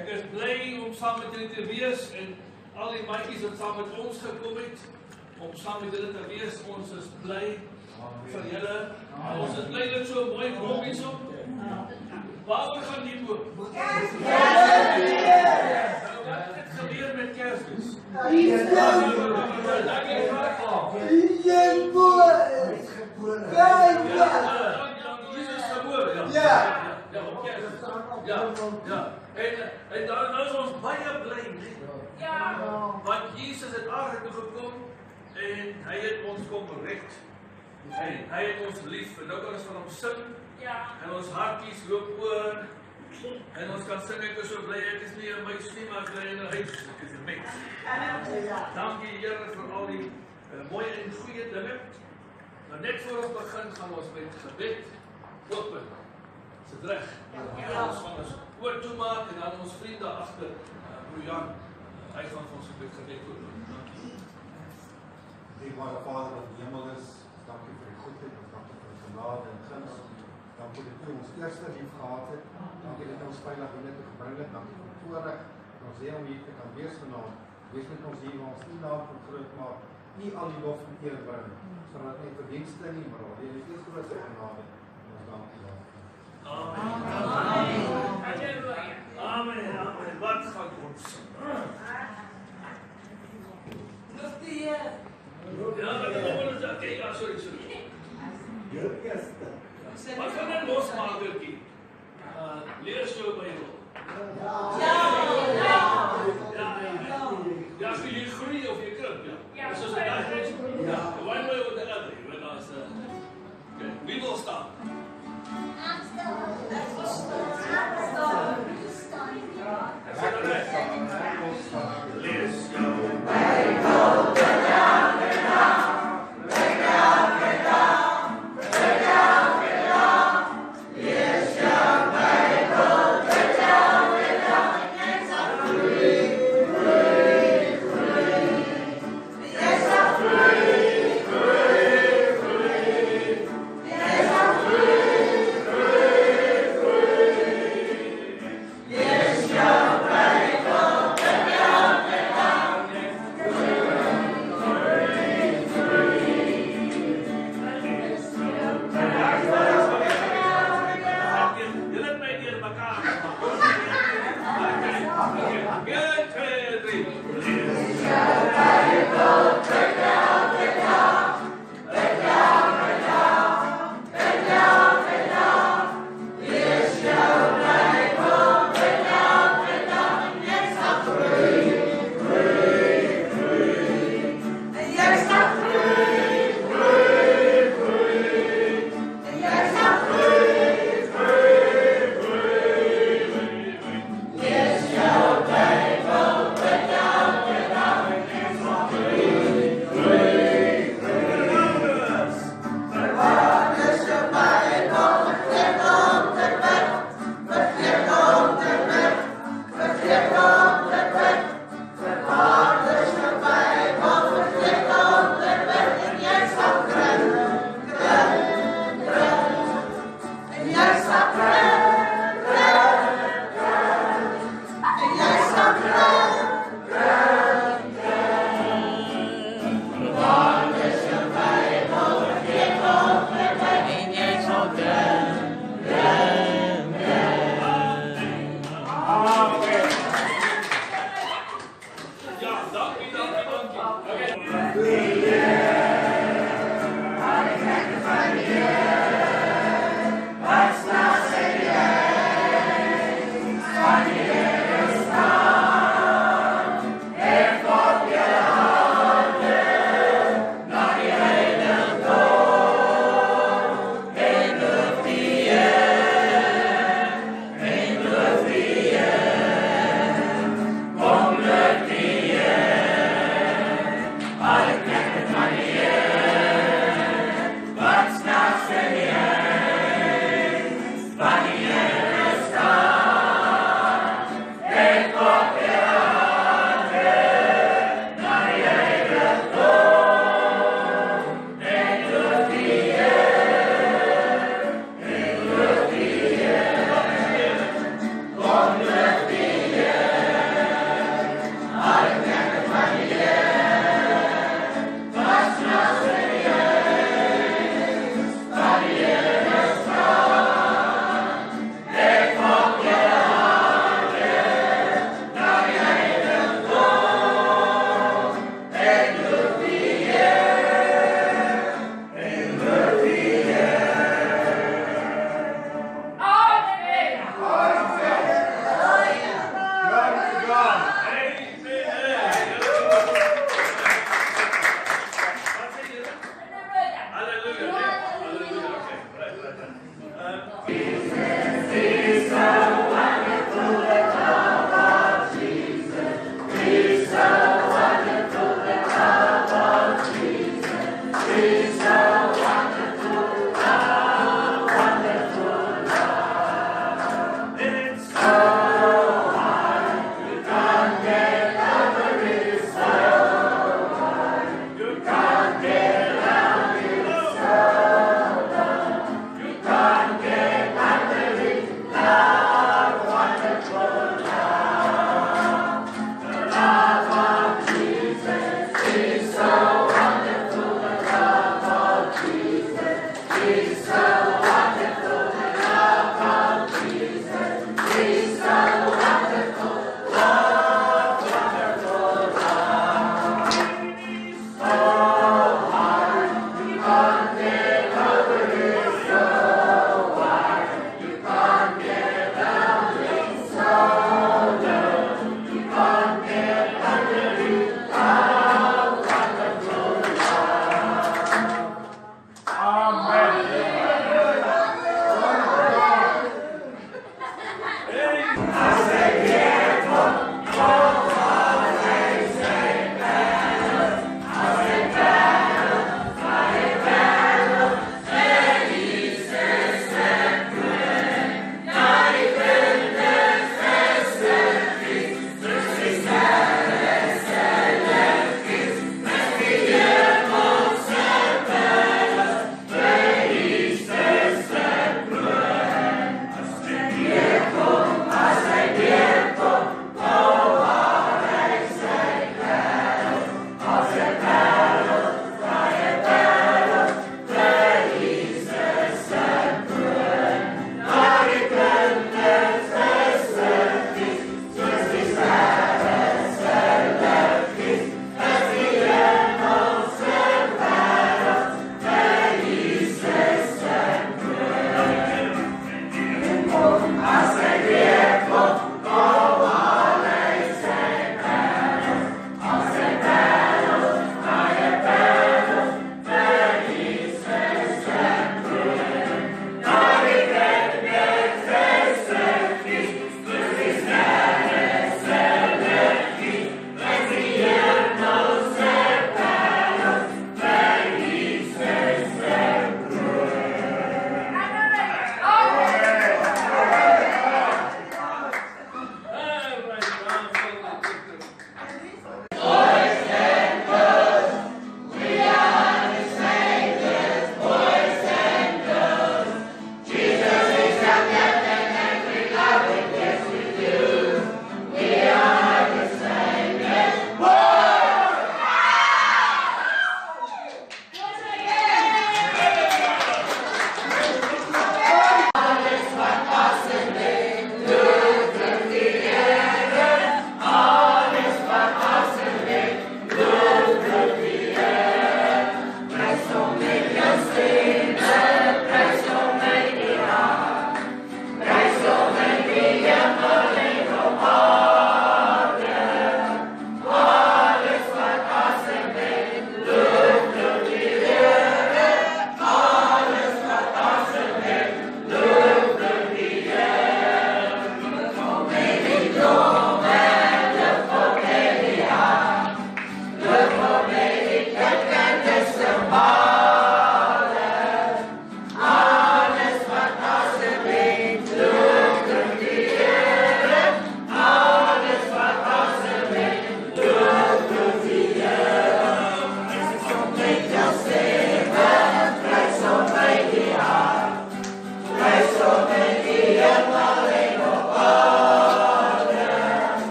Ek is bly om saam met julle te wees en al die maatjies wat saam met ons gekom het om saam met julle te wees. Ons is bly vir julle. Ons is bly dat so mooi kom hierso. Waaroor gaan die oop? Wat het gebeur met Kersfees? Jesus gebore. Ja. En dan is ons baie bly. Ja. Want Jesus het aarde toe gekom en hy het ons kom red. Hy het ons lief en nou kan ons van hom sing. Ja. En ons hartjies loop oor. En ons kan sing, ek is so bly, ek is nie in my stem, maar ek bly in 'n huis, ek is 'n mens. Dankie Here vir al die mooi en goeie dinge. Maar net voor ons begin gaan ons met gebed open. Is dit reg? Ja. Ons gaan ons oor toe maak en dan ons vriende agter, broer Jan, hy gaan vir ons gebed oor doen. Dankie. Liewe Vader wat in die hemel is, dankie vir die goedheid, dankie vir die genade en guns. Dankie dat U ons eerste lief gehad het. Dankie dat U ons veilig hier te gebring het. Dankie vir die voorreg dat ons hier om hier te kan wees vanaand. Wees met ons hier waar ons U naam kan groot maak. U al die lof en eer bring. Sodat nie verdienste nie, maar al die grootste genade. Ons dank U daarvoor. Amen. Amen. Amen. Wat gaan ons sing? Dis die Heer. Ja, dat kom ons daar. Kyk, sorry. Jou eerste. Wat gaan dan losmakertjie? Lees jou Bybel. Ja, as jy groei of jy krimp, ja. As ons daai is, ja. One way or the other, when us okay, wie wil staan? Lees jou Bybel.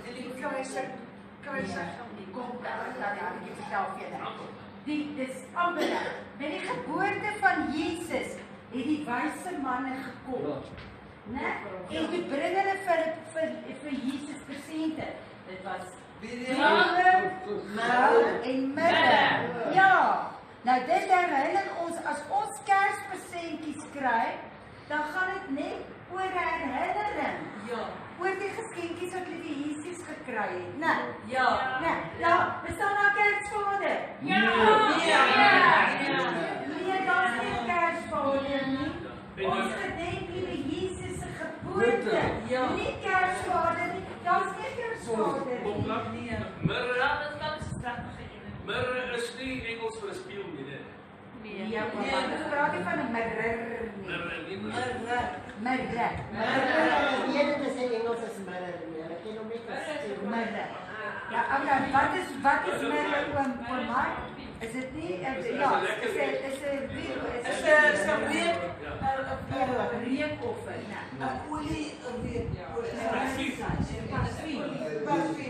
En die kruisig kom daar, die vertel vir julle. Dis amper, met die geboorte van Jesus, het die wyse manne gekom. En toe bring hulle vir Jesus presente. Dit was melk en middag. Ja, nou dit herinner ons, as ons Kerspresentjies kry, dan gaan dit net oor 'n herinnering. Ja. Oor die geskenkies wat hulle vir Jesus gekry het, né? Ja. Ja, bestaan daar Kersvader? Ja. Nee, daar's nie Kersvader nie. Ons gedenk liewe Jesus se geboorte. Nie Kersvader nie. Daar's nie Kersvader nie. Mirre is nie Engels vir 'n spieël nie, né? Nee, maar dit praat nie van 'n mirror nie. Mirror. Nee, dit is in Engels as mirror nie. Ek ken hom nie as mirror. Ja, okay, wat is mirror oor my? Is dit nie ja, is 'n reukoffer, né? 'n olie reuk.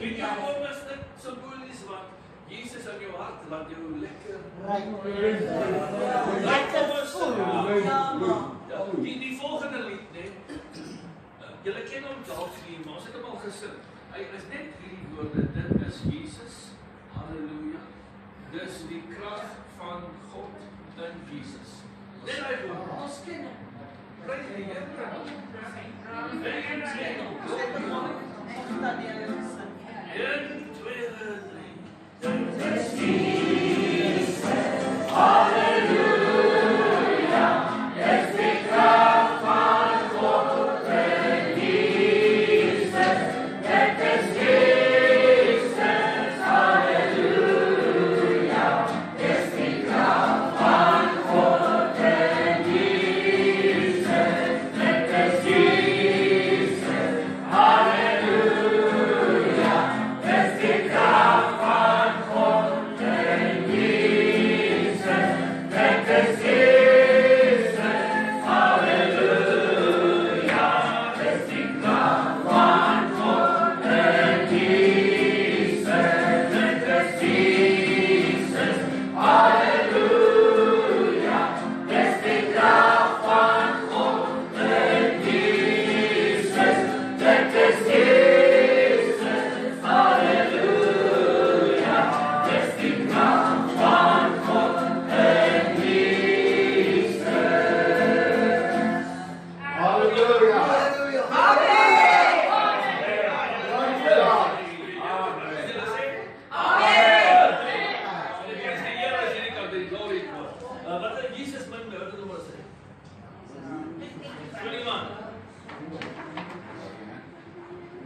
Weet jy wat is dit simbolies wat Jesus in jou hart laat jou lekker die volgende lied, né? Julle ken hom dalk nie, maar ons het hom al gesing. Hy is net hierdie woorde, dit is Jesus. Halleluja. Dis die krag van God in Jesus. Net hy woord. Ons ken hom. Prys die Here.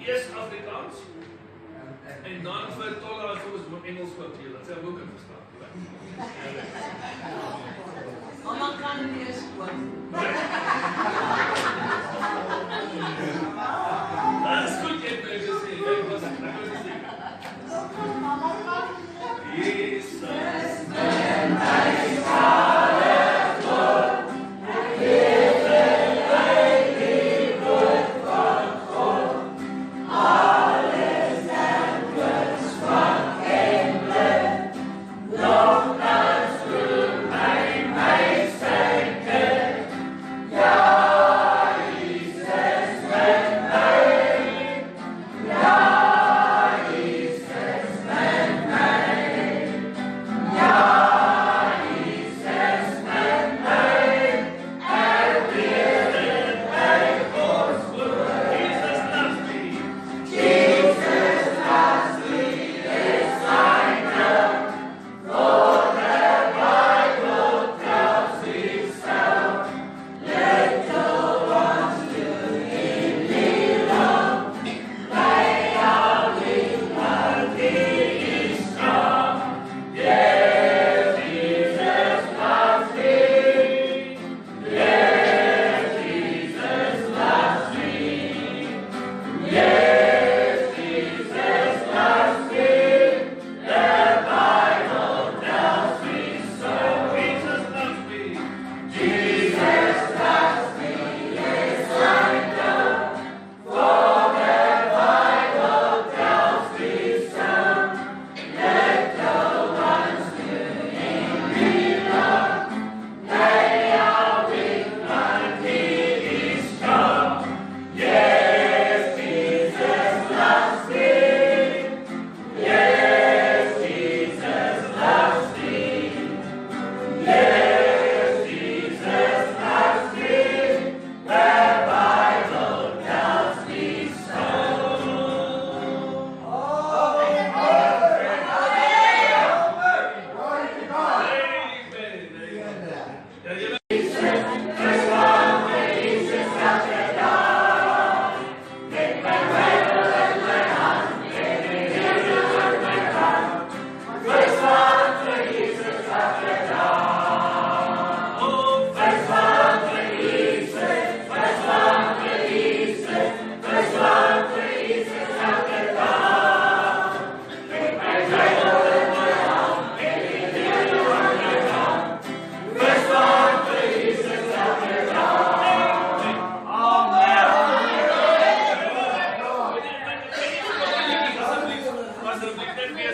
Eerst Afrikaans en dan vir tolerant soms moet Engels speel. Dat sy ook kan verstaan. Mama kan nie eens kwam. Dat is goed, jy het my gesê. Ek was gesê. Mama kan nie. Jesus,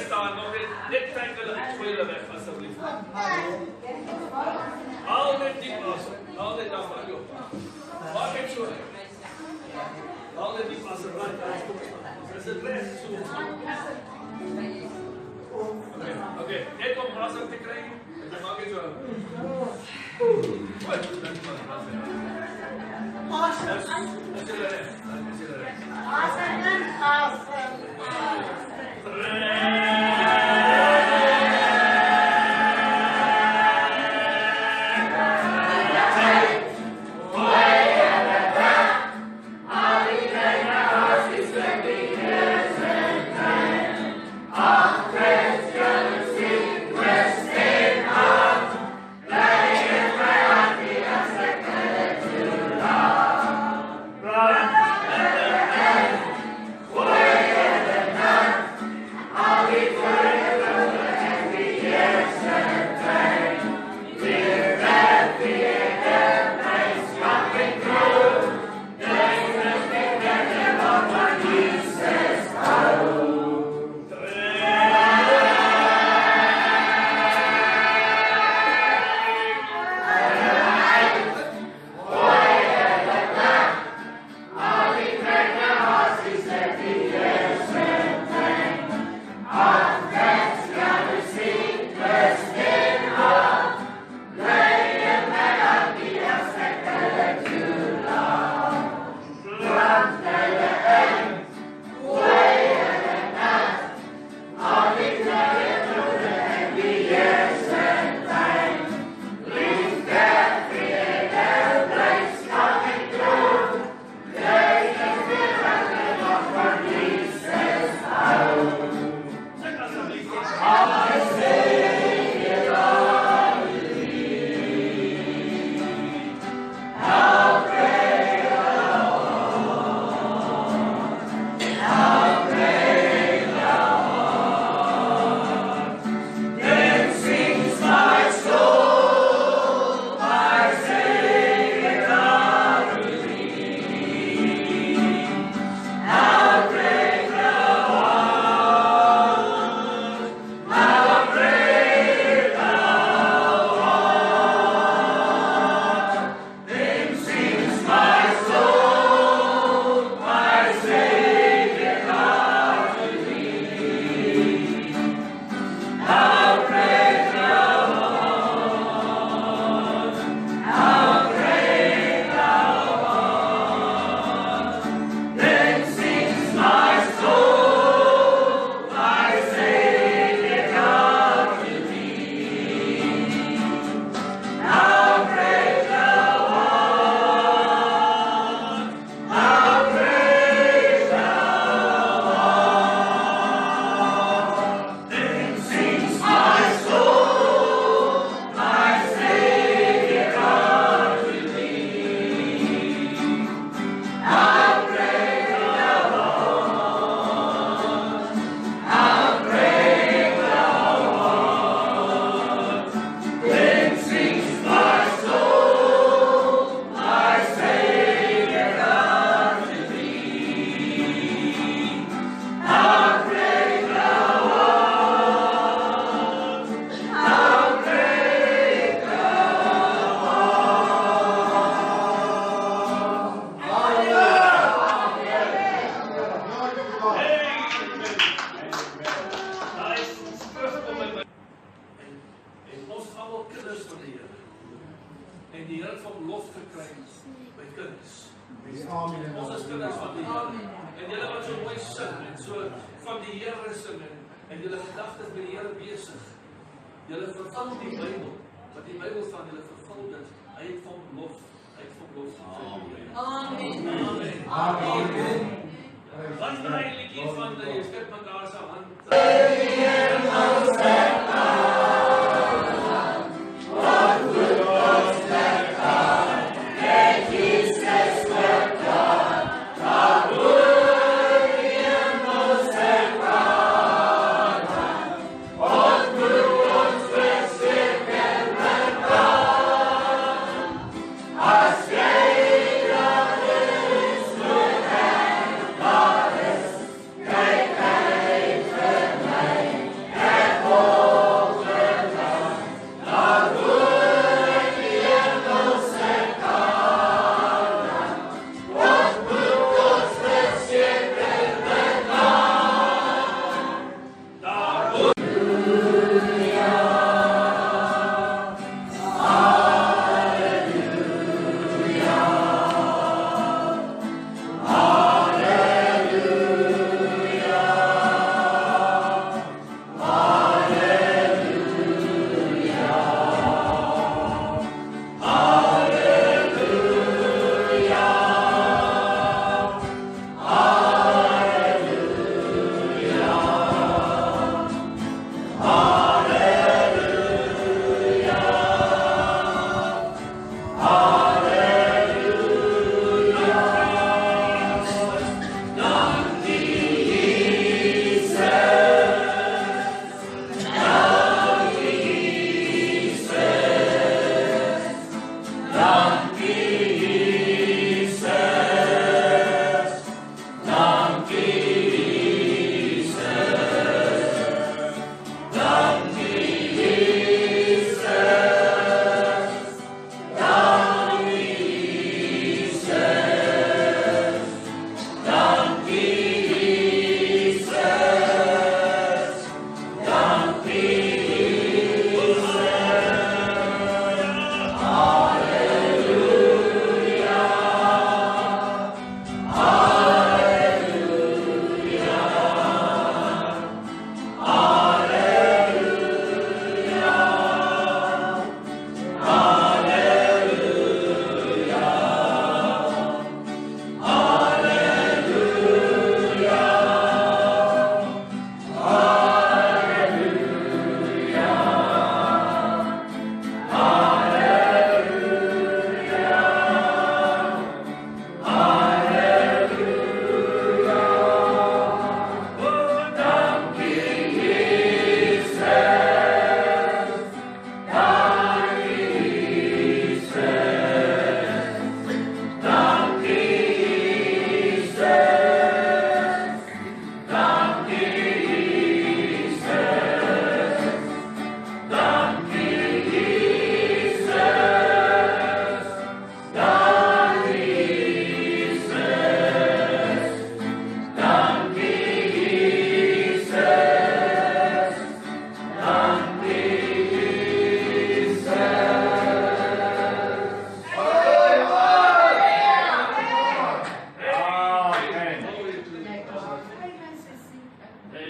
staan nog net kyk hulle uitgooi hulle weg asseblief. Al net diep asem. Al net dan maar jou. Maak dit so. Al net diep asem raak daar kom. Dis dit reg so. Okay, net om asem te kry. Dan maak dit so. Wat? Asem.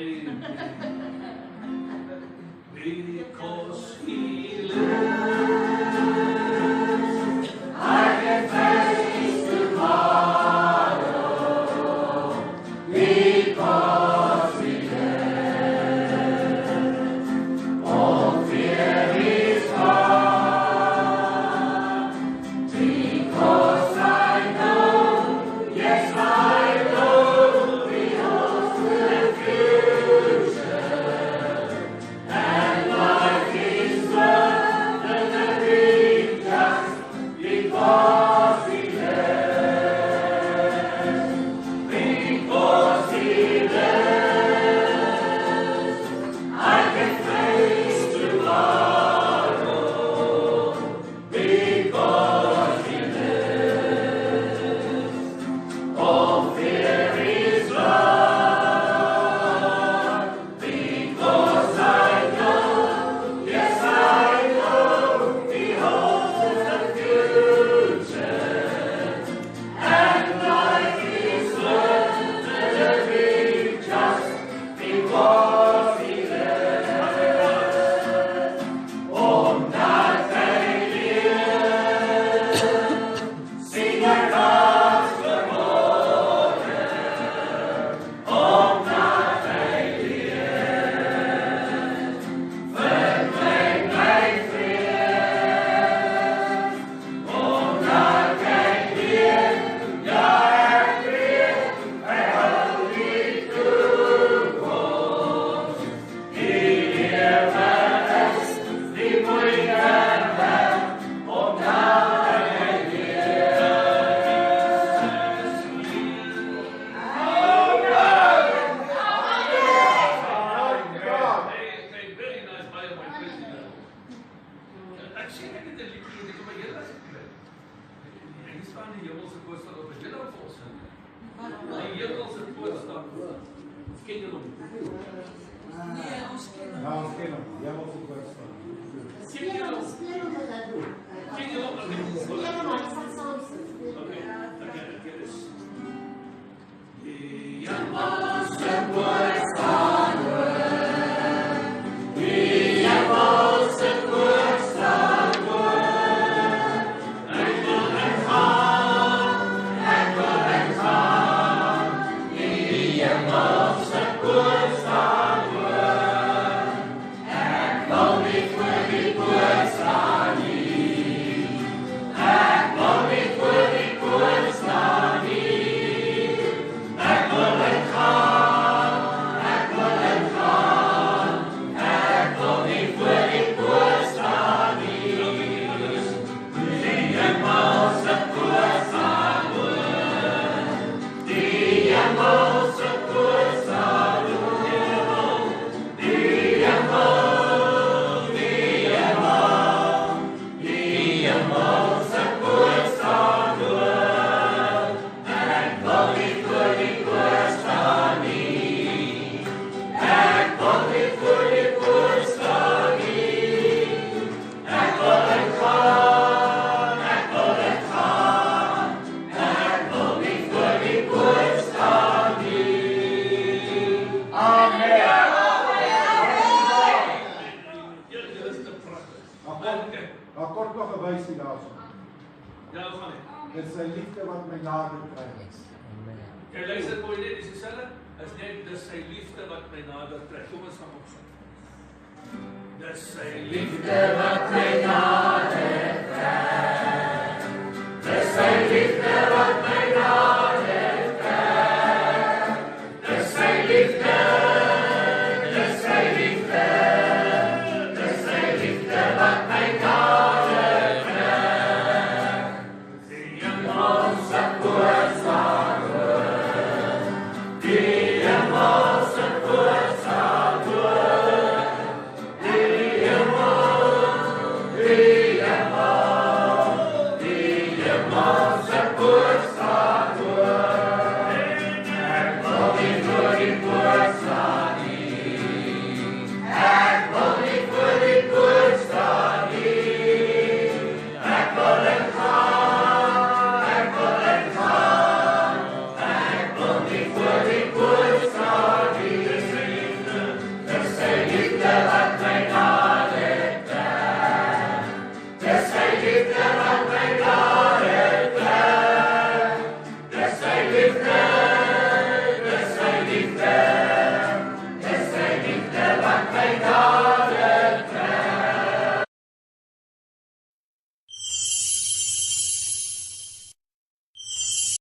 Amen. Because He lives, I can face tomorrow. Because He lives, all fear is gone. Because I know, yes I know, the ultimate future, and life is worth the living just because He lives. Because He lives, I can face tomorrow. Because He lives, all fear is gone. Because I know, yes I know, He holds the future, and life is worth the living just because He lives. Om that they live, sing our God's memorial. Om that they live, verkligen mig fred. Om that they live, jag är fred, är aldrig tillgång. I evighetens liv på ingen vän, om that they live. Very nice Bible, my president. Actually, I did the liedjie, ek kom by julle as ek kry. En hier staan die hemelse voorstaan op, is julle op volsing? Die hemelse voorstaan, ken julle hom? Nee, ons ken hom. Ja, ons ken hom. Hemelse voorstaan. Ken julle hom? Ken julle hom? Okay, dis. Die hemelse voorstaan, die hemelse voorstaan, ek wil en gaan, die hemelse voorstaan, ek wil nie voor die poort staan nie, ek wil nie voor die poort staan nie, ek wil en gaan, ek wil en gaan, ek wil nie voor die poort staan nie, die hemelse voorstaan, die hemelse voorstaan, die hemelse voorstaan, ek wil nie voor die poort staan nie, ek wil nie voor die poort staan nie, ek wil en gaan, ek wil en gaan, ek wil nie voor die poort staan nie. Amen. Julle is te pragtig. Okay. Daar kort nog 'n wysie daarso. Ja, gaan nie. Dit is sy liefde wat my nader trek. Jy luister mooi net, dis dieselfde as net dis sy liefde wat my nader trek. Kom ons gaan opsit. Dis sy liefde wat my nader trek. Dis sy